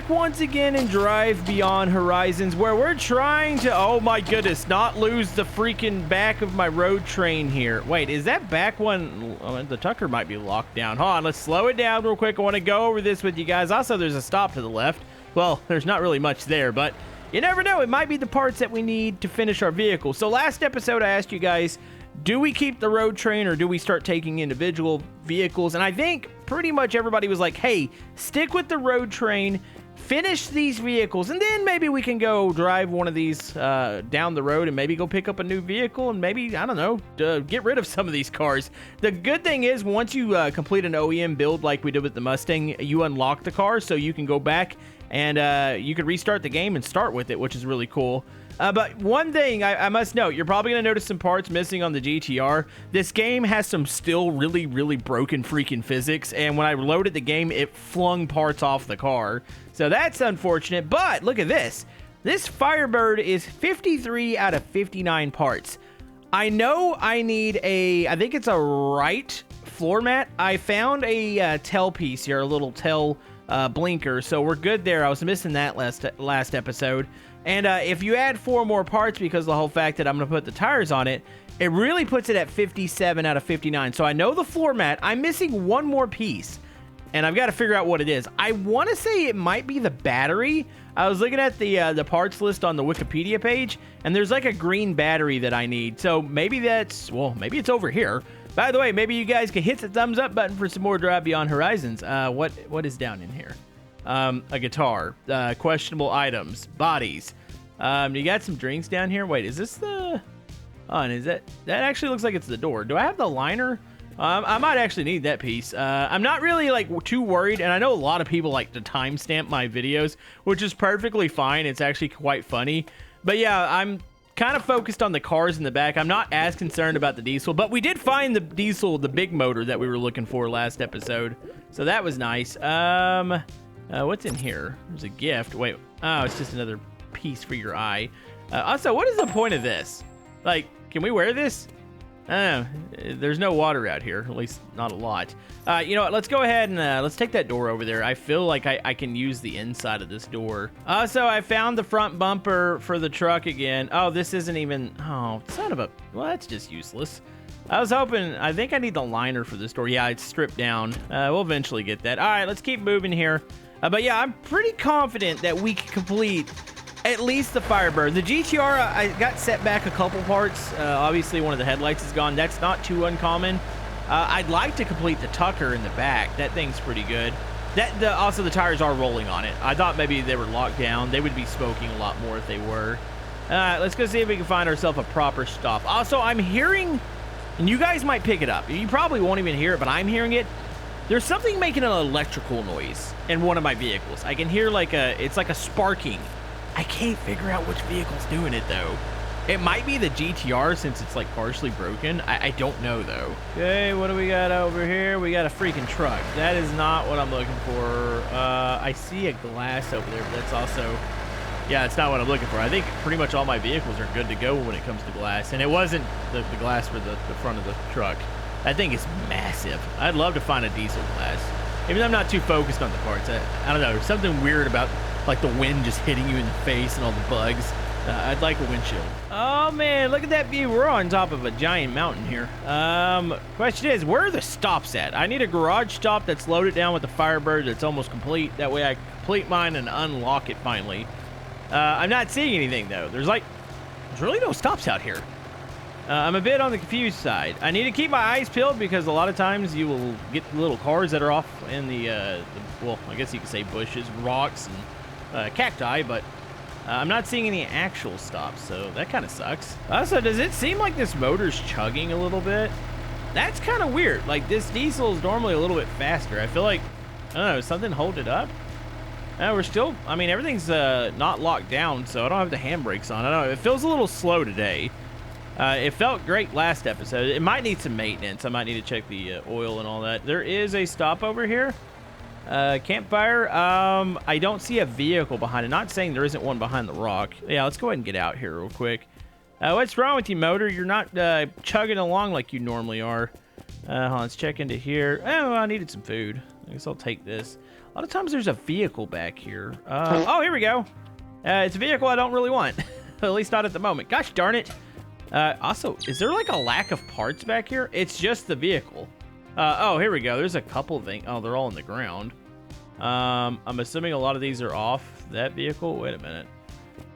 back once again in Drive Beyond Horizons, where we're trying to, oh my goodness, not lose the freaking back of my road train here. Wait, is that back one? Oh, the Tucker might be locked down. Hold on, let's slow it down real quick. I want to go over this with you guys. Also, there's a stop to the left. Well, there's not really much there, but you never know. It might be the parts that we need to finish our vehicle. So last episode, I asked you guys, do we keep the road train or do we start taking individual vehicles? And I think pretty much everybody was like, hey, stick with the road train, finish these vehicles, and then maybe we can go drive one of these down the road and maybe go pick up a new vehicle and maybe, I don't know, get rid of some of these cars. The good thing is once you complete an OEM build like we did with the Mustang, you unlock the car so you can go back and you can restart the game and start with it, which is really cool. But one thing I must note, you're probably going to notice some parts missing on the GTR. This game has some still really, really broken freaking physics, and when I loaded the game, it flung parts off the car. So that's unfortunate, but look at this. This Firebird is 53 out of 59 parts. I know I need I think it's a right floor mat. I found a tail piece here, a little tail blinker, so we're good there. I was missing that last episode. And if you add 4 more parts because of the whole fact that I'm going to put the tires on it, it really puts it at 57 out of 59. So I know the floor mat. I'm missing one more piece, and I've got to figure out what it is. I want to say it might be the battery. I was looking at the parts list on the Wikipedia page, and there's like a green battery that I need. So maybe maybe it's over here. By the way, maybe you guys can hit the thumbs up button for some more Drive Beyond Horizons. What is down in here? A guitar, questionable items, bodies. You got some drinks down here. Wait, is this the... Oh, and is that actually looks like it's the door. Do I have the liner? I might actually need that piece. I'm not really like too worried, and I know a lot of people like to timestamp my videos, which is perfectly fine. It's actually quite funny. But yeah, I'm kind of focused on the cars in the back. I'm not as concerned about the diesel, but we did find the diesel, the big motor that we were looking for last episode. So that was nice. What's in here? There's a gift. Wait. Oh, it's just another piece for your eye. Also, what is the point of this? Like, can we wear this? There's no water out here. At least not a lot. You know what? Let's go ahead and let's take that door over there. I feel like I can use the inside of this door. Also, I found the front bumper for the truck again. Oh, this isn't even... Oh, son of a... Well, that's just useless. I was hoping... I think I need the liner for this door. Yeah, it's stripped down. We'll eventually get that. All right, let's keep moving here. But yeah, I'm pretty confident that we can complete at least the Firebird. The GTR, I got set back a couple parts. Obviously, one of the headlights is gone. That's not too uncommon. I'd like to complete the Tucker in the back. That thing's pretty good. Also, the tires are rolling on it. I thought maybe they were locked down. They would be smoking a lot more if they were. Let's go see if we can find ourselves a proper stop. Also, I'm hearing, and you guys might pick it up. You probably won't even hear it, but I'm hearing it. There's something making an electrical noise in one of my vehicles. I can hear it's like a sparking. I can't figure out which vehicle's doing it though. It might be the GTR since it's like partially broken. I don't know though. Okay, what do we got over here? We got a freaking truck. That is not what I'm looking for. I see a glass over there, but that's also... Yeah, it's not what I'm looking for. I think pretty much all my vehicles are good to go when it comes to glass. And it wasn't the glass for the front of the truck. That thing is massive. I'd love to find a diesel glass. Even though I'm not too focused on the parts. I don't know. There's something weird about like the wind just hitting you in the face and all the bugs. I'd like a windshield. Oh man, look at that view. We're on top of a giant mountain here. Question is, where are the stops at? I need a garage stop that's loaded down with the Firebird that's almost complete. That way I complete mine and unlock it finally. I'm not seeing anything though. There's really no stops out here. I'm a bit on the confused side. I need to keep my eyes peeled because a lot of times you will get little cars that are off in well, I guess you could say bushes, rocks, and cacti, but I'm not seeing any actual stops, so that kind of sucks. Also, does it seem like this motor's chugging a little bit? That's kind of weird. Like, this diesel is normally a little bit faster. I feel like, I don't know, something hold it up? We're still, I mean, everything's not locked down, so I don't have the handbrakes on. I don't know, it feels a little slow today. It felt great last episode. It might need some maintenance. I might need to check the oil and all that. There is a stop over here. Campfire. I don't see a vehicle behind it. Not saying there isn't one behind the rock. Yeah, let's go ahead and get out here real quick. What's wrong with you, motor? You're not chugging along like you normally are. Hold on, let's check into here. Oh, I needed some food. I guess I'll take this. lot of times there's a vehicle back here. Oh, here we go. It's a vehicle I don't really want. At least not at the moment. Gosh darn it. Also, is there like a lack of parts back here? It's just the vehicle. Oh, here we go. There's a couple things. Oh, they're all on the ground. I'm assuming a lot of these are off that vehicle. Wait a minute.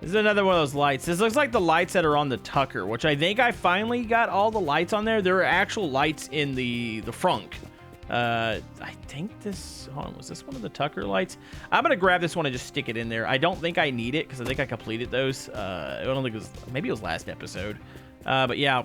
This is another one of those lights. This looks like the lights that are on the Tucker, which I think I finally got all the lights on there. There are actual lights in the frunk. I think this, hold on, was this one of the Tucker lights? I'm going to grab this one and just stick it in there. I don't think I need it because I think I completed those. I don't think it was, maybe it was last episode. But yeah,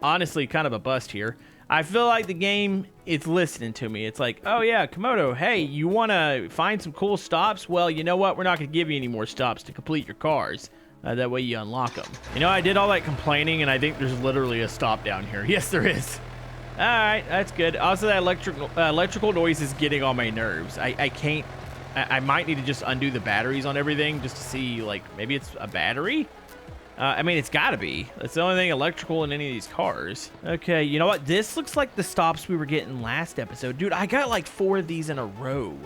honestly, kind of a bust here. I feel like the game, it's listening to me. It's like, oh yeah, Camodo, hey, you want to find some cool stops? Well, you know what? We're not going to give you any more stops to complete your cars. That way you unlock them. You know, I did all that complaining, and I think there's literally a stop down here. Yes, there is. All right, that's good. Also, that electrical noise is getting on my nerves. I can't, I might need to just undo the batteries on everything just to see, like, maybe it's a battery? I mean, it's gotta be. That's the only thing electrical in any of these cars. Okay, you know what? This looks like the stops we were getting last episode. Dude, I got like 4 of these in a row.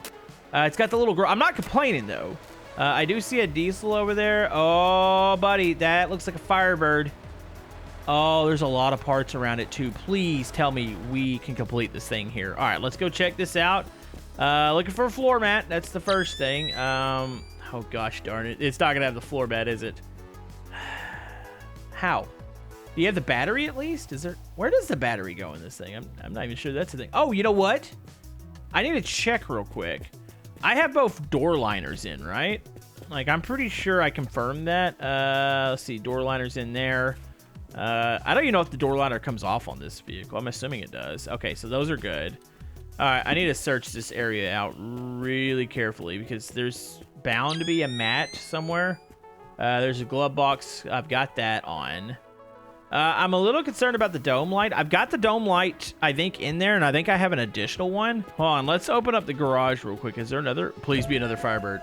It's got the little girl. I'm not complaining, though. I do see a diesel over there. Oh, buddy, that looks like a Firebird. Oh, there's a lot of parts around it, too. Please tell me we can complete this thing here. All right, let's go check this out. Looking for a floor mat. That's the first thing. Oh, gosh darn it. It's not going to have the floor mat, is it? How? Do you have the battery at least? Is there? Where does the battery go in this thing? I'm not even sure that's the thing. Oh, you know what? I need to check real quick. I have both door liners in, right? Like, I'm pretty sure I confirmed that. Let's see, door liners in there. I don't even know if the door liner comes off on this vehicle. I'm assuming it does. Okay, so those are good. All right, I need to search this area out really carefully because there's bound to be a mat somewhere. There's a glove box. I've got that on. I'm a little concerned about the dome light. I've got the dome light, I think, in there, and I think I have an additional one. Hold on, let's open up the garage real quick. Is there another? Please be another Firebird.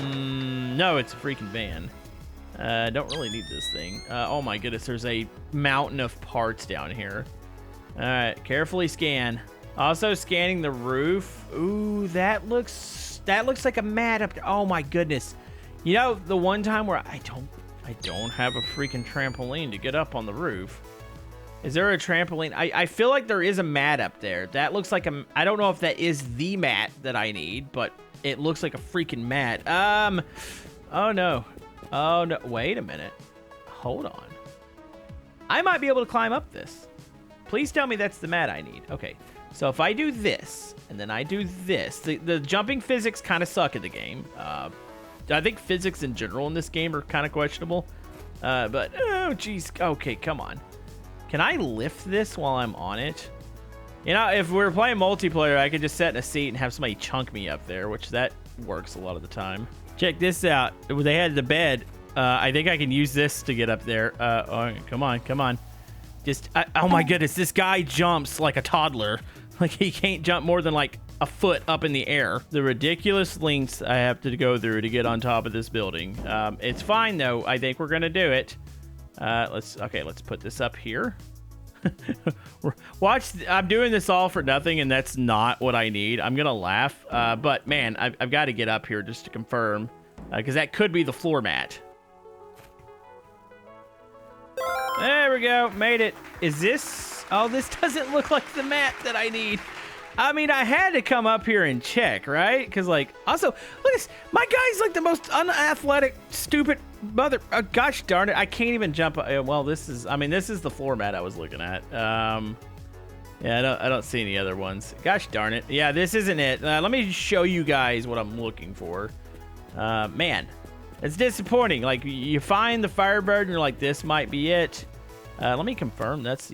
No, it's a freaking van. Don't really need this thing. Oh my goodness, there's a mountain of parts down here. All right, carefully scan. Also scanning the roof. Ooh, that looks like a mat up there. Oh my goodness. You know, the one time where I don't have a freaking trampoline to get up on the roof. Is there a trampoline? I feel like there is a mat up there. That looks like a, I don't know if that is the mat that I need, but it looks like a freaking mat. Oh no. Oh no, wait a minute. Hold on. I might be able to climb up this. Please tell me that's the mat I need. Okay, so if I do this, and then I do this, the jumping physics kind of suck in the game. I think physics in general in this game are kind of questionable. But, oh, geez. Okay, come on. Can I lift this while I'm on it? You know, if we're playing multiplayer, I could just sit in a seat and have somebody chunk me up there, which that works a lot of the time. Check this out. They had the bed. I think I can use this to get up there. Oh, come on, come on. Just, oh my goodness, this guy jumps like a toddler. Like, he can't jump more than like a foot up in the air. The ridiculous lengths I have to go through to get on top of this building. It's fine though. I think we're gonna do it. Let's put this up here. Watch, I'm doing this all for nothing, and that's not what I need. I'm gonna laugh, but man, I've got to get up here just to confirm, because that could be the floor mat. There we go, made it. Is this? Oh, this doesn't look like the mat that I need. I mean, I had to come up here and check, right? Because, like, also, look at this. My guy's like the most unathletic, stupid mother. Gosh darn it. I can't even jump. Well, this is the floor mat I was looking at. Yeah, I don't see any other ones. Gosh darn it. Yeah, this isn't it. Let me show you guys what I'm looking for. Man, it's disappointing. Like, you find the Firebird and you're like, this might be it. Let me confirm. That's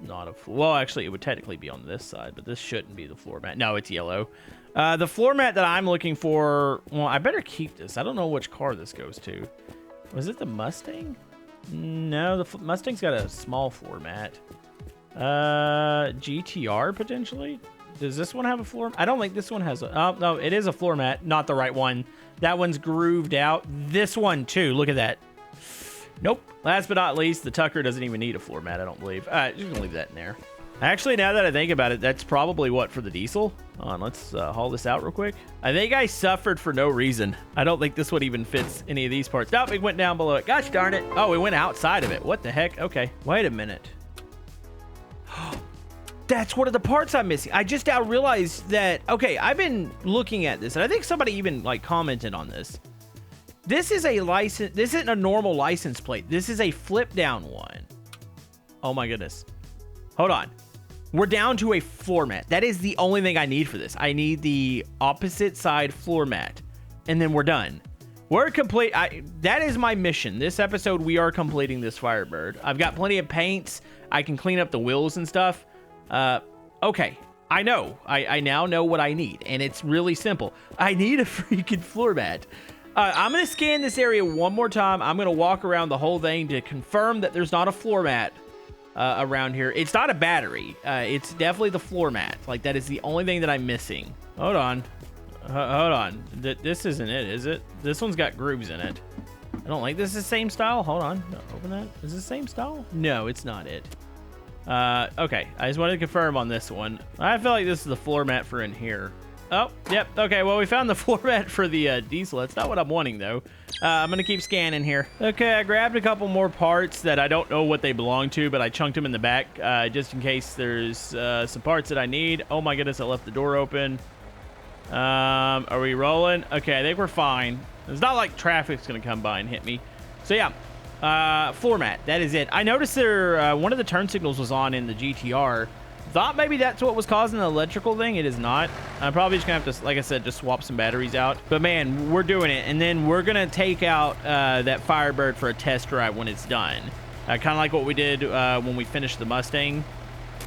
not a, well, actually, it would technically be on this side, but this shouldn't be the floor mat. No, it's yellow. The floor mat that I'm looking for, well, I better keep this. I don't know which car this goes to. Was it the Mustang? No, the Mustang's got a small floor mat. GTR, potentially? Does this one have a floor? I don't think this one has a, oh, no, it is a floor mat. Not the right one. That one's grooved out. This one, too. Look at that. Nope. Last but not least, the Tucker doesn't even need a floor mat, I don't believe. All right, just gonna leave that in there. Actually, now that I think about it, that's probably what for the diesel. Hold on, let's haul this out real quick. I think I suffered for no reason. I don't think this one even fits any of these parts. Nope, it went down below it. Gosh darn it. Oh, we went outside of it. What the heck? Okay, wait a minute. That's one of the parts I'm missing. I just now realized that, okay, I've been looking at this, and I think somebody even like commented on this. This is a license. This isn't a normal license plate. This is a flip down one. Oh my goodness. Hold on. We're down to a floor mat. That is the only thing I need for this. I need the opposite side floor mat, and then we're done. We're complete. That is my mission. This episode, we are completing this Firebird. I've got plenty of paints. I can clean up the wheels and stuff. Okay. I know. I now know what I need, and it's really simple. I need a freaking floor mat. I'm going to scan this area one more time. I'm going to walk around the whole thing to confirm that there's not a floor mat around here. It's not a battery. It's definitely the floor mat. Like, that is the only thing that I'm missing. Hold on. Hold on. This isn't it, is it? This one's got grooves in it. I don't like this. Is the same style. Hold on. No, open that. Is it the same style? No, it's not it. Okay. I just wanted to confirm on this one. I feel like this is the floor mat for in here. Oh, yep. Okay, well, we found the floor mat for the diesel. That's not what I'm wanting, though. I'm going to keep scanning here. Okay, I grabbed a couple more parts that I don't know what they belong to, but I chunked them in the back just in case there's some parts that I need. Oh, my goodness, I left the door open. Are we rolling? Okay, I think we're fine. It's not like traffic's going to come by and hit me. So, yeah, floor mat. That is it. I noticed there one of the turn signals was on in the GTR. Thought maybe that's what was causing the electrical thing. It is not. I'm probably just gonna have to, like I said, just swap some batteries out. But man, we're doing it, and then we're gonna take out that Firebird for a test drive when it's done. Kind of like what we did when we finished the Mustang.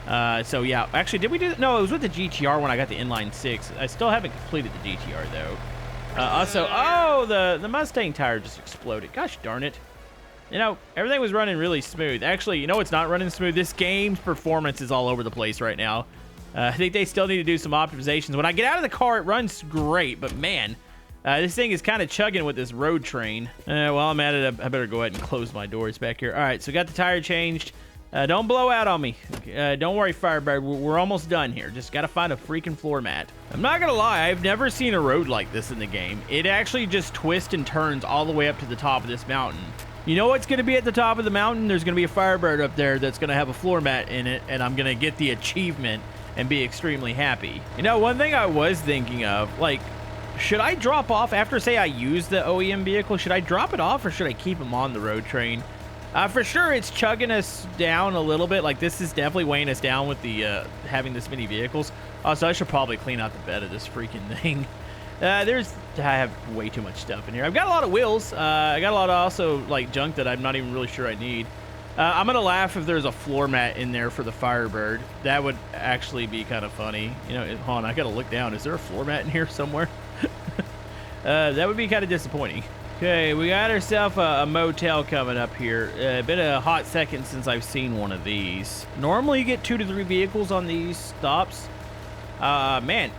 So yeah, actually, did we do that? No, it was with the GTR when I got the inline 6. I still haven't completed the GTR though. Also, oh, the Mustang tire just exploded. Gosh darn it. You know, everything was running really smooth. Actually, you know what's not running smooth? This game's performance is all over the place right now. I think they still need to do some optimizations. When I get out of the car, it runs great, but man, this thing is kind of chugging with this road train. While I'm at it, I better go ahead and close my doors back here. All right, so got the tire changed. Don't blow out on me. Don't worry, Firebird. We're almost done here. Just got to find a freaking floor mat. I'm not going to lie. I've never seen a road like this in the game. It actually just twists and turns all the way up to the top of this mountain. You know what's going to be at the top of the mountain? There's going to be a Firebird up there that's going to have a floor mat in it, and I'm going to get the achievement and be extremely happy. You know, one thing I was thinking of, like, should I drop off after, say, I use the OEM vehicle? Should I drop it off, or should I keep them on the road train? For sure, it's chugging us down a little bit. Like, this is definitely weighing us down with the having this many vehicles. Also, I should probably clean out the bed of this freaking thing. I have way too much stuff in here. I've got a lot of wheels. I got a lot of also like junk that I'm not even really sure I need. I'm gonna laugh if there's a floor mat in there for the Firebird. That would actually be kind of funny. You know, hold on, I gotta look down. Is there a floor mat in here somewhere? That would be kind of disappointing. Okay, we got ourselves a motel coming up here. Been a hot second since I've seen one of these. Normally you get 2 to 3 vehicles on these stops. Man.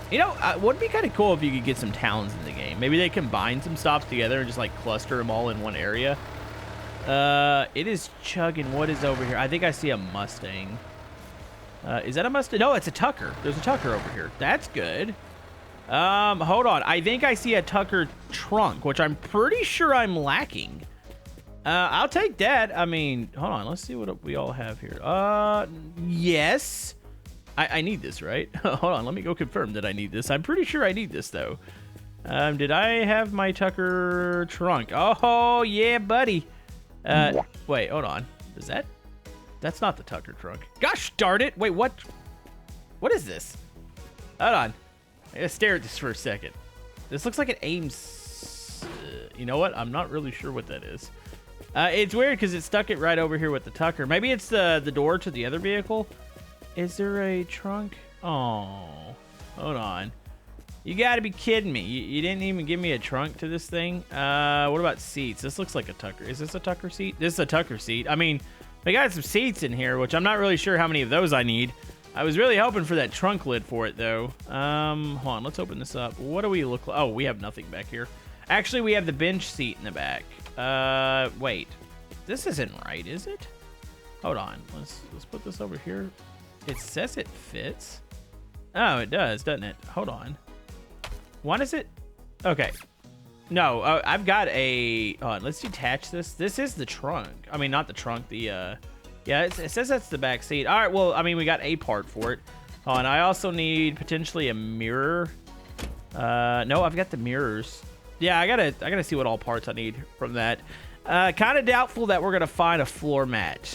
You know, it would be kind of cool if you could get some towns in the game. Maybe they combine some stops together and just like cluster them all in one area. It is chugging. What is over here? I think I see a Mustang. Is that a Mustang? No, it's a Tucker. There's a Tucker over here. That's good. Hold on. I think I see a Tucker trunk, which I'm pretty sure I'm lacking. I'll take that. I mean, hold on. Let's see what we all have here. Yes. I need this, right? Hold on, let me go confirm that I need this. I'm pretty sure I need this, though. Did I have my Tucker trunk? Oh, yeah, buddy. Wait, hold on. Is that? That's not the Tucker trunk. Gosh darn it. Wait, what? What is this? Hold on. I gotta stare at this for a second. This looks like it aims... you know what? I'm not really sure what that is. It's weird because it stuck it right over here with the Tucker. Maybe it's the door to the other vehicle. Is there a trunk? Oh, hold on. You gotta be kidding me. You didn't even give me a trunk to this thing. What about seats? This looks like a Tucker. Is this a Tucker seat? This is a Tucker seat. I mean, they got some seats in here, which I'm not really sure how many of those I need. I was really hoping for that trunk lid for it, though. Hold on. Let's open this up. What do we look like? Oh, we have nothing back here. Actually, we have the bench seat in the back. Wait. This isn't right, is it? Hold on. Let's put this over here. It says it fits. Oh, it does, doesn't it? Hold on. Why does it? Okay. No, I've got a... let's detach this. This is the trunk. I mean, not the trunk. The, yeah, it says that's the back seat. All right, well, I mean, we got a part for it. And I also need potentially a mirror. No, I've got the mirrors. Yeah, I gotta see what all parts I need from that. Kind of doubtful that we're gonna find a floor mat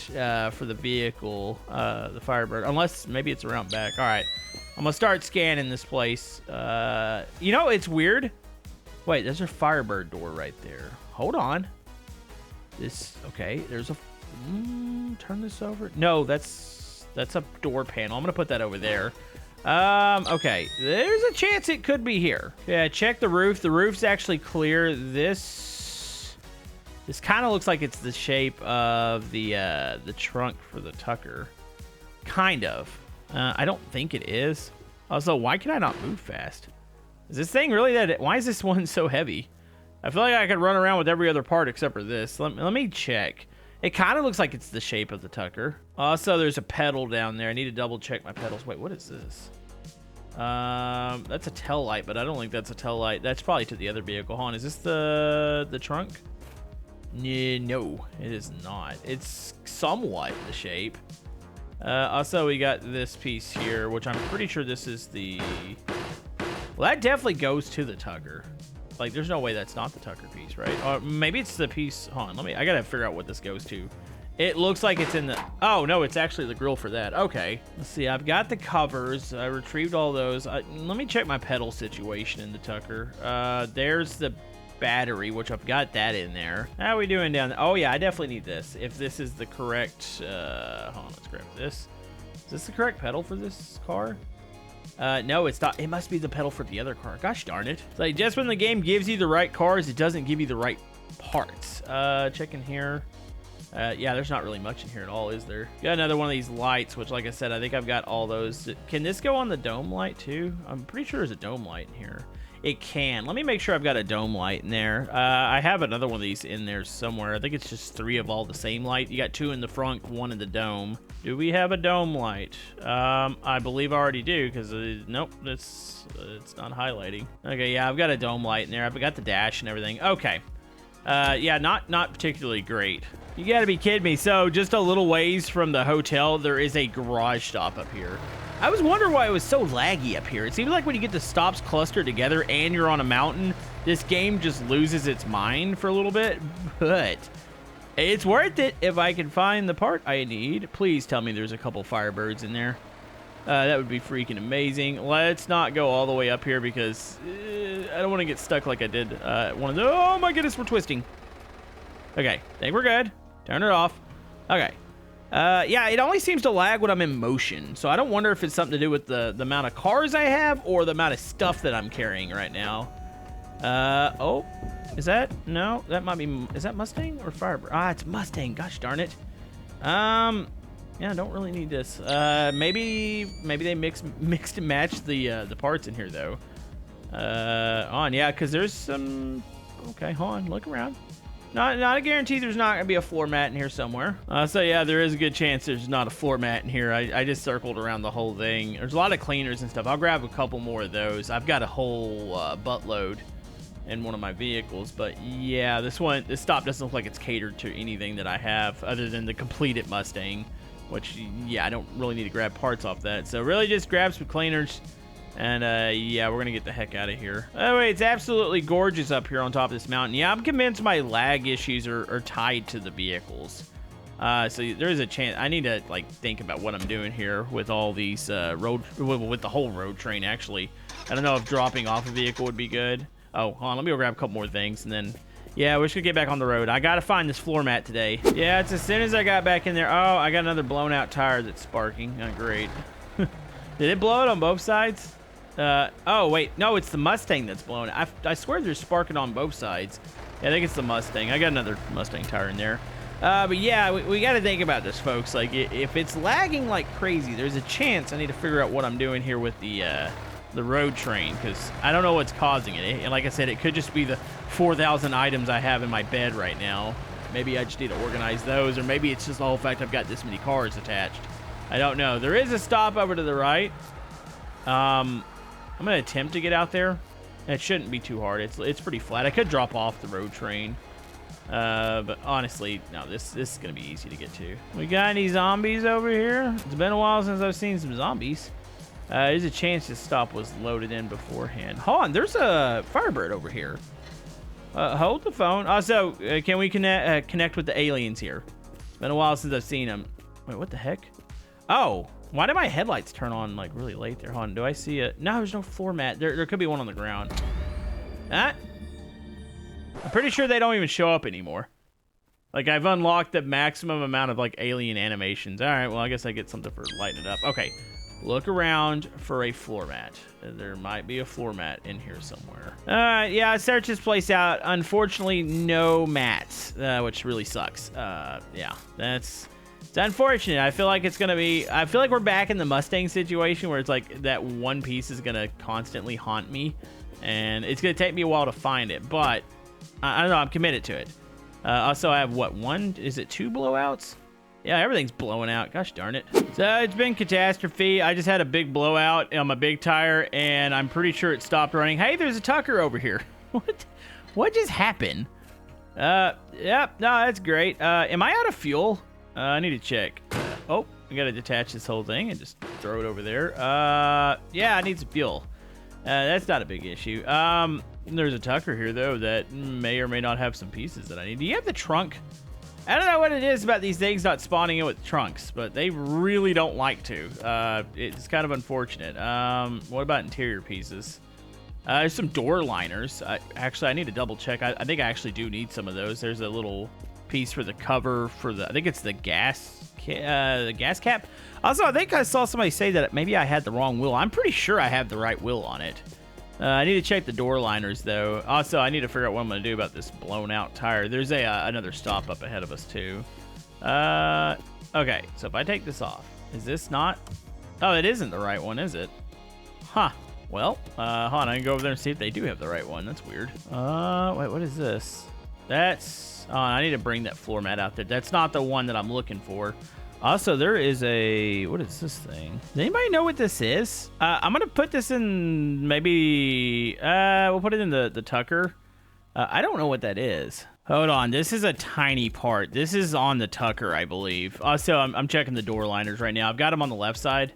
for the vehicle, the Firebird, unless maybe it's around back. All right, I'm gonna start scanning this place. You know, it's weird. Wait, there's a Firebird door right there. Hold on. This, okay, there's a, turn this over. No, that's a door panel. I'm gonna put that over there. Okay, there's a chance it could be here. Yeah, check the roof. The roof's actually clear. This kind of looks like it's the shape of the trunk for the Tucker. Kind of. I don't think it is. Also, why can I not move fast? Is this thing really that... Why is this one so heavy? I feel like I could run around with every other part except for this. Let me check. It kind of looks like it's the shape of the Tucker. Also, there's a pedal down there. I need to double check my pedals. Wait, what is this? That's a tail light, but I don't think that's a tail light. That's probably to the other vehicle. Hold on, is this the trunk? No, it is not. It's somewhat the shape. Also, we got this piece here, which I'm pretty sure this is the... Well, that definitely goes to the Tucker. Like, there's no way that's not the Tucker piece, right? Or maybe it's the piece... Hold on, I gotta figure out what this goes to. It looks like it's in the... Oh, no, it's actually the grill for that. Okay. Let's see, I've got the covers. I retrieved all those. Let me check my pedal situation in the Tucker. There's the battery, which I've got that in there. How are we doing down there? Oh, yeah, I definitely need this. If this is the correct... hold on, let's grab this. Is this the correct pedal for this car? No, it's not. It must be the pedal for the other car. Gosh darn it. It's like, just when the game gives you the right cars, it doesn't give you the right parts. Check in here. Yeah, there's not really much in here at all, is there? Got another one of these lights, which, like I said, I think I've got all those. Can this go on the dome light, too? I'm pretty sure there's a dome light in here. It can. Let me make sure I've got a dome light in there. I have another one of these in there somewhere. I think it's just 3 of all the same light. You got 2 in the front, 1 in the dome. Do we have a dome light? I believe I already do, because nope, it's not highlighting. Okay, yeah, I've got a dome light in there. I've got the dash and everything. Okay. Yeah, not particularly great. You gotta be kidding me. So just a little ways from the hotel, there is a garage stop up here. I was wondering why it was so laggy up here. It seems like when you get the stops clustered together and you're on a mountain, this game just loses its mind for a little bit, but it's worth it if I can find the part I need. Please tell me there's a couple Firebirds in there. That would be freaking amazing. Let's not go all the way up here because I don't want to get stuck like I did one of the... Oh my goodness, we're twisting. Okay, I think we're good. Turn it off. Okay. Yeah, it only seems to lag when I'm in motion, so I don't wonder if it's something to do with the amount of cars I have or the amount of stuff that I'm carrying right now. Oh, is that? No, that might be... Is that Mustang or Firebird? Ah, it's Mustang. Gosh darn it. Yeah, I don't really need this. Maybe they mixed and matched the parts in here though. Yeah, because there's some... Okay, hold on, look around. Not a guarantee there's not gonna be a floor mat in here somewhere. So yeah, there is a good chance there's not a floor mat in here. I just circled around the whole thing. There's a lot of cleaners and stuff. I'll grab a couple more of those. I've got a whole buttload in one of my vehicles, but yeah, this stop doesn't look like it's catered to anything that I have other than the completed Mustang, which yeah, I don't really need to grab parts off that. So really just grab some cleaners. And, yeah, we're gonna get the heck out of here. Anyway, it's absolutely gorgeous up here on top of this mountain. Yeah, I'm convinced my lag issues are tied to the vehicles. So there is a chance. I need to, like, think about what I'm doing here with all these, with the whole road train, actually. I don't know if dropping off a vehicle would be good. Oh, hold on, let me go grab a couple more things, and then... Yeah, we should get back on the road. I gotta find this floor mat today. Yeah, it's as soon as I got back in there. Oh, I got another blown out tire that's sparking. Oh, great. Did it blow it on both sides? Oh, wait. No, it's the Mustang that's blown. I swear they're sparking on both sides. Yeah, I think it's the Mustang. I got another Mustang tire in there. But yeah, we got to think about this, folks. Like, if it's lagging like crazy, there's a chance I need to figure out what I'm doing here with the road train, because I don't know what's causing it. And like I said, it could just be the 4,000 items I have in my bed right now. Maybe I just need to organize those, or maybe it's just the whole fact I've got this many cars attached. I don't know. There is a stop over to the right. I'm going to attempt to get out there. It shouldn't be too hard. It's pretty flat. I could drop off the road train. But honestly, no, this is going to be easy to get to. We got any zombies over here? It's been a while since I've seen some zombies. There's a chance this stop was loaded in beforehand. Hold on, there's a Firebird over here. Hold the phone. Also, can we connect with the aliens here? It's been a while since I've seen them. Wait, what the heck? Oh, why did my headlights turn on like really late there? Hold on, do I see a... No, there's no floor mat. There could be one on the ground. I'm pretty sure they don't even show up anymore. Like, I've unlocked the maximum amount of, like, alien animations. All right, well, I guess I get something for lighting it up. Okay, look around for a floor mat. There might be a floor mat in here somewhere. Yeah, I searched this place out. Unfortunately, no mats, which really sucks. Yeah, it's unfortunate. I feel like it's going to be... I feel like we're back in the Mustang situation where it's like that one piece is going to constantly haunt me. And it's going to take me a while to find it, but... I don't know, I'm committed to it. Also, I have, what, is it 2 blowouts? Yeah, everything's blowing out. Gosh darn it. So, it's been catastrophe. I just had a big blowout on my big tire, and I'm pretty sure it stopped running. Hey, there's a Tucker over here. What just happened? Yep, no, that's great. Am I out of fuel? I need to check. Oh, I gotta detach this whole thing and just throw it over there. Yeah, I need some fuel. That's not a big issue. There's a Tucker here, though, that may or may not have some pieces that I need. Do you have the trunk? I don't know what it is about these things not spawning in with trunks, but they really don't like to. It's kind of unfortunate. What about interior pieces? There's some door liners. Actually, I need to double check. I think I actually do need some of those. There's a little piece for the cover for the... I think it's the gas cap. Also, I think I saw somebody say that maybe I had the wrong wheel. I'm pretty sure I have the right wheel on it. I need to check the door liners, though. Also, I need to figure out what I'm going to do about this blown-out tire. There's another stop up ahead of us, too. Okay, so if I take this off, is this not... Oh, it isn't the right one, is it? Huh. Well, hold on. I can go over there and see if they do have the right one. That's weird. Wait, what is this? That's... Oh, I need to bring that floor mat out there. That's not the one that I'm looking for. Also, there is a... What is this thing? Does anybody know what this is? I'm going to put this in maybe... we'll put it in the Tucker. I don't know what that is. Hold on. This is a tiny part. This is on the Tucker, I believe. Also, I'm checking the door liners right now. I've got them on the left side.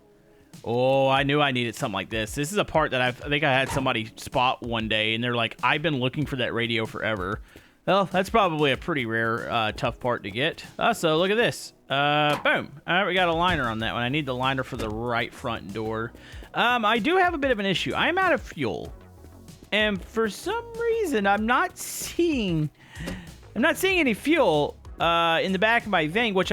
Oh, I knew I needed something like this. This is a part that I think I had somebody spot one day, and they're like, I've been looking for that radio forever. Well, that's probably a pretty rare, tough part to get. So look at this. Boom. All right, we got a liner on that one. I need the liner for the right front door. I do have a bit of an issue. I'm out of fuel. And for some reason, I'm not seeing any fuel in the back of my thing, which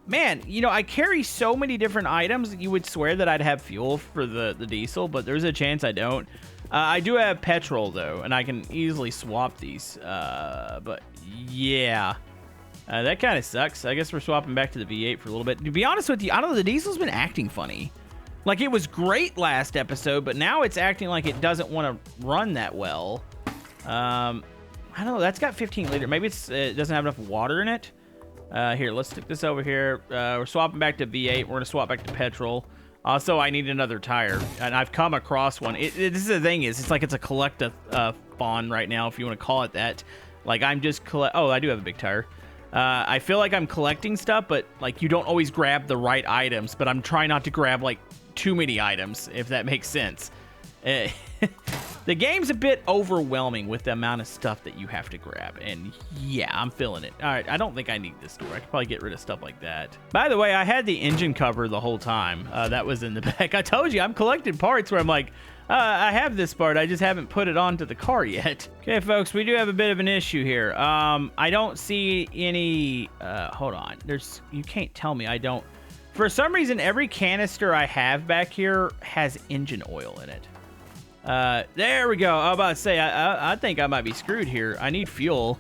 man, you know, I carry so many different items that you would swear that I'd have fuel for the diesel, but there's a chance I don't. I do have petrol, though, and I can easily swap these. But, yeah. That kind of sucks. I guess we're swapping back to the V8 for a little bit. To be honest with you, I don't know, the diesel's been acting funny. Like, it was great last episode, but now it's acting like it doesn't want to run that well. I don't know. That's got 15 liter. Maybe it doesn't have enough water in it. Here, let's stick this over here. We're swapping back to V8. We're going to swap back to petrol. Also, I need another tire, and I've come across one. This is the thing is, it's like it's a collect-a-thon right now, if you want to call it that. Like, I'm just oh, I do have a big tire. I feel like I'm collecting stuff, but, like, you don't always grab the right items, but I'm trying not to grab, like, too many items, if that makes sense. The game's a bit overwhelming with the amount of stuff that you have to grab, and yeah, I'm feeling it. All right, I don't think I need this door. I could probably get rid of stuff like that. By the way, I had the engine cover the whole time. That was in the back. I told you, I'm collecting parts where I'm like, I have this part. I just haven't put it onto the car yet. Okay, folks, we do have a bit of an issue here. I don't see any... hold on. You can't tell me I don't... For some reason, every canister I have back here has engine oil in it. There we go. I was about to say, I think I might be screwed here. I need fuel.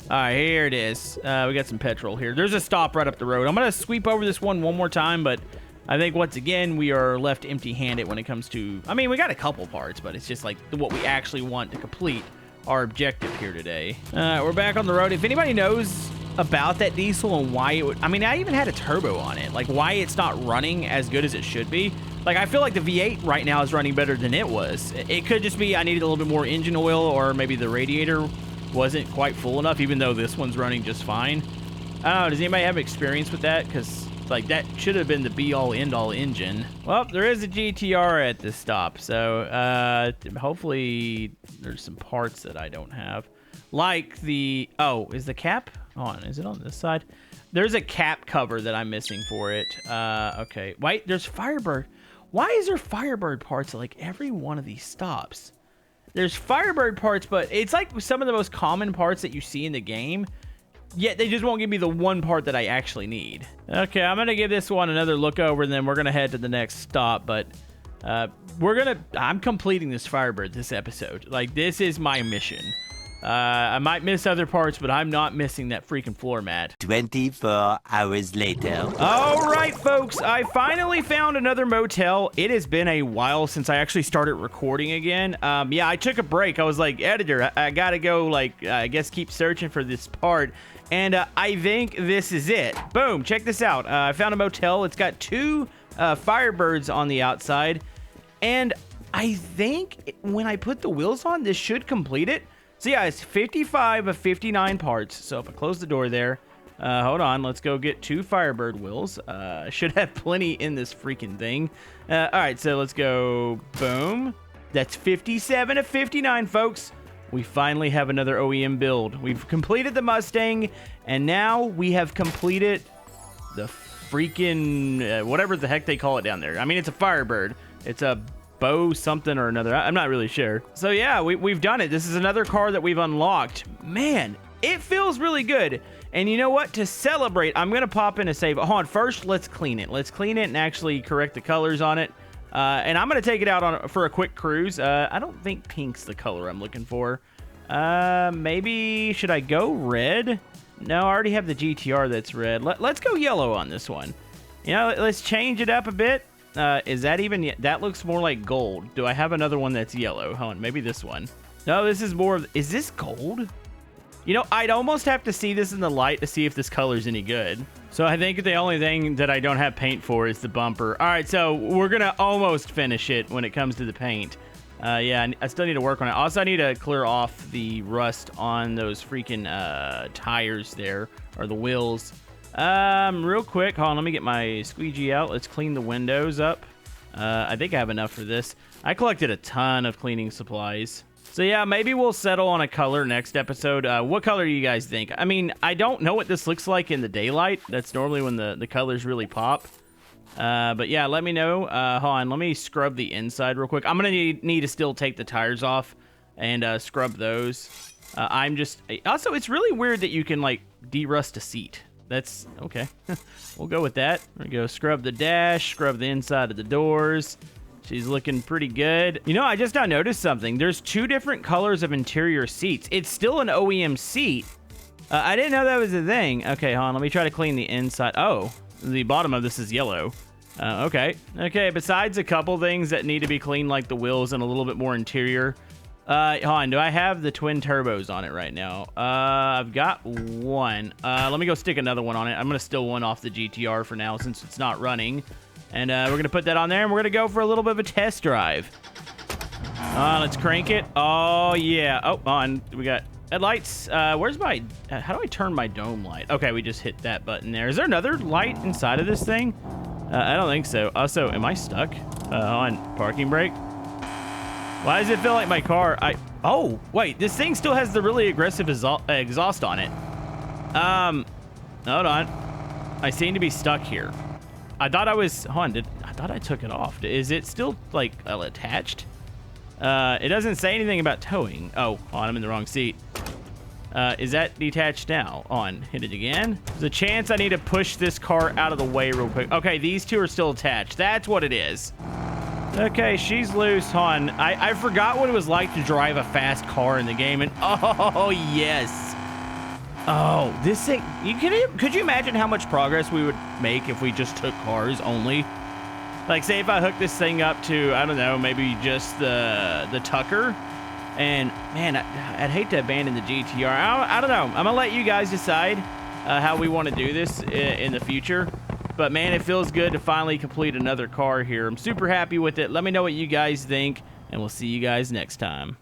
All right, here it is. We got some petrol here. There's a stop right up the road. I'm going to sweep over this one more time, but I think once again, we are left empty-handed when it comes to... I mean, we got a couple parts, but it's just like what we actually want to complete our objective here today. We're back on the road. If anybody knows about that diesel and why it would, I mean, I even had a turbo on it, like why it's not running as good as it should be. Like, I feel like the V8 right now is running better than it was. It could just be I needed a little bit more engine oil, or maybe the radiator wasn't quite full enough, even though this one's running just fine. I don't know, does anybody have experience with that? Because, like, that should have been the be-all, end-all engine. Well, there is a GTR at this stop, so hopefully there's some parts that I don't have. Like the, oh, is the cap on? Is it on this side? There's a cap cover that I'm missing for it. Okay, wait, there's Firebird. Why is there Firebird parts at like every one of these stops? There's Firebird parts, but it's like some of the most common parts that you see in the game, yet they just won't give me the one part that I actually need. Okay, I'm gonna give this one another look over, and then we're gonna head to the next stop, but I'm completing this Firebird this episode. Like, this is my mission. I might miss other parts, but I'm not missing that freaking floor mat. 24 hours later. All right, folks, I finally found another motel. It has been a while since I actually started recording again. Yeah, I took a break. I was like, editor, I gotta go, like, I guess keep searching for this part. And I think this is it. Boom, check this out. I found a motel. It's got 2 Firebirds on the outside. And I think when I put the wheels on, this should complete it. So yeah, it's 55 of 59 parts. So if I close the door there, hold on, let's go get 2 Firebird wheels. I should have plenty in this freaking thing. All right, so let's go, boom. That's 57 of 59, folks. We finally have another OEM build. We've completed the Mustang, and now we have completed the freaking, whatever the heck they call it down there. I mean, it's a Firebird. It's a Bow something or another. I'm not really sure. So yeah, we've done it. This is another car that we've unlocked. Man, it feels really good. And you know what? To celebrate, I'm going to pop in a save. Hold on. First, let's clean it. Let's clean it and actually correct the colors on it. And I'm going to take it out for a quick cruise. I don't think pink's the color I'm looking for. Maybe, should I go red? No, I already have the GTR that's red. Let's go yellow on this one. You know, let's change it up a bit. Is that even, that looks more like gold. Do I have another one that's yellow? Hold on, maybe this one. No, this is more of, is this gold? You know, I'd almost have to see this in the light to see if this color's any good. So I think the only thing that I don't have paint for is the bumper. All right, so we're gonna almost finish it when it comes to the paint. Yeah, I still need to work on it. Also, I need to clear off the rust on those freaking tires there, or the wheels. Real quick, hold on, let me get my squeegee out. Let's clean the windows up. I think I have enough for this. I collected a ton of cleaning supplies. So yeah, maybe we'll settle on a color next episode. What color do you guys think? I mean, I don't know what this looks like in the daylight. That's normally when the colors really pop. But yeah, let me know. Hold on, let me scrub the inside real quick. I'm gonna need to still take the tires off and scrub those. Also, it's really weird that you can, like, de-rust a seat. That's okay. We'll go with that. There we go. Scrub the dash, scrub the inside of the doors. She's looking pretty good. You know, I just now noticed something. There's 2 different colors of interior seats. It's still an OEM seat. I didn't know that was a thing. Okay, hold on. Let me try to clean the inside. Oh, the bottom of this is yellow. Okay. Okay, besides a couple things that need to be cleaned, like the wheels and a little bit more interior. Hold on, do I have the twin turbos on it right now? I've got one. Let me go stick another one on it. I'm going to steal one off the GTR for now since it's not running. And we're going to put that on there, and we're going to go for a little bit of a test drive. Let's crank it. Oh, yeah. Oh, on. We got headlights. Where's my... how do I turn my dome light? Okay, we just hit that button there. Is there another light inside of this thing? I don't think so. Also, am I stuck? On parking brake? Why does it feel like my car... Oh, wait. This thing still has the really aggressive exhaust on it. Hold on. I seem to be stuck here. I thought I was... Hold on. I thought I took it off. Is it still, like, attached? It doesn't say anything about towing. Oh, hold on. I'm in the wrong seat. Is that detached now? On. Hit it again. There's a chance I need to push this car out of the way real quick. Okay, these 2 are still attached. That's what it is. Okay, she's loose, hon. I forgot what it was like to drive a fast car in the game, and oh, yes. Oh, this thing, could you imagine how much progress we would make if we just took cars only? Like, say if I hook this thing up to, I don't know, maybe just the Tucker, and man, I'd hate to abandon the GTR. I don't know. I'm gonna let you guys decide. how we want to do this in the future. But man, it feels good to finally complete another car here. I'm super happy with it. Let me know what you guys think, and we'll see you guys next time.